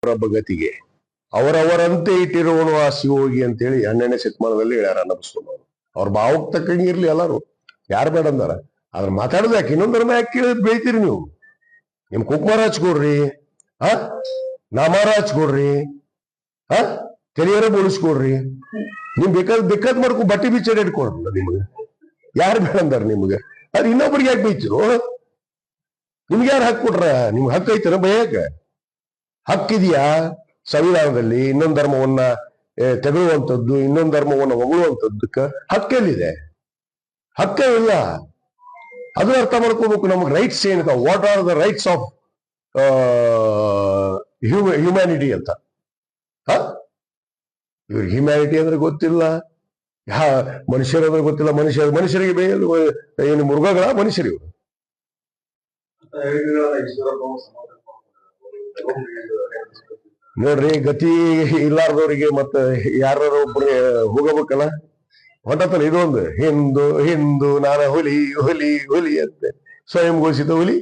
ಅವರೊಬ್ಬ ಗತಿಗೆ ಅವರವರಂತೆ ಇಟ್ಟಿರುವನು ಆ ಶಿವೋಗಿ ಅಂತೇಳಿ 12ನೇ ಶತಮಾನದಲ್ಲಿ ಹೇಳ್ಯಾರ ಅನ್ನಿಸ್ಕೊಂಡು ಅವ್ರ ಭಾವಕ್ಕೆ ತಕ್ಕಂಗೆ ಇರ್ಲಿ ಎಲ್ಲಾರು ಯಾರು ಬೇಡ ಅಂದಾರ ಅದ್ರ ಮಾತಾಡೋದು ಯಾಕೆ ಇನ್ನೊಂದ್ ಧರ್ಮ ಯಾಕೆ ಕೇಳಿದ್ ಬೆಳಿತೀರಿ ನೀವು ನಿಮ್ ಕುಂಕುಮ ಹಚ್ಕೊಡ್ರಿ ನಾಮಾರ ಹಚ್ಕೊಡ್ರಿ ತೆಲಿಯರ ಬೋಳಿಸ್ಕೊಡ್ರಿ ನಿಮ್ ಬೇಕಾದ್ ಮಾಡ್ಕೊ ಬಟ್ಟೆ ಬಿಚ್ಚಡಿ ಇಟ್ಕೊಡ್ರಲ್ಲ ನಿಮ್ಗೆ ಯಾರು ಬೇಡ ಅಂದಾರ ನಿಮ್ಗೆ ಅದ್ ಇನ್ನೊಬ್ರಿಗೆ ಯಾಕೆ ಬೈತಿರು ನಿಮ್ಗೆ ಯಾರು ಹಕ್ಕು ಕೊಟ್ರ ನಿಮ್ಗೆ ಹಕ್ಕು ಐತನ ಭಯಕ್ಕ ಹಕ್ಕಿದೆಯಾ ಸಂವಿಧಾನದಲ್ಲಿ ಇನ್ನೊಂದು ಧರ್ಮವನ್ನ ತೆಗೆಯುವಂಥದ್ದು ಇನ್ನೊಂದು ಧರ್ಮವನ್ನ ಹೊಗಳುವಂಥದ್ದಕ್ಕ ಹಕ್ಕೆಲ್ಲಿದೆ ಹಕ್ಕೇ ಇಲ್ಲ ಅದು ಅರ್ಥ ಮಾಡ್ಕೋಬೇಕು ನಮ್ಗೆ ರೈಟ್ಸ್ ಏನಿದೆ what are the rights of humanity ಅಂತ ಇವ್ರಿಗೆ ಹ್ಯುಮ್ಯಾನಿಟಿ ಅಂದ್ರೆ ಗೊತ್ತಿಲ್ಲ ಮನುಷ್ಯರಂದ್ರೆ ಗೊತ್ತಿಲ್ಲ ಮನುಷ್ಯರಿಗೆ ಏನು ಮೃಗಗಳ ಮನುಷ್ಯರು ಇವರು ನೋಡ್ರಿ ಗತಿ ಇಲ್ಲಾರ್ದವ್ರಿಗೆ ಮತ್ತ ಯಾರು ಒಬ್ರು ಹೋಗಬೇಕಲ್ಲ ಹೊಂಟತ್ತಲ್ಲ ಇದೊಂದು ಹಿಂದು ನಾನು ಹುಲಿ ಹುಲಿ ಹುಲಿ ಅಂತೆ ಸ್ವಯಂ ಘೋಷಿತ ಹುಲಿ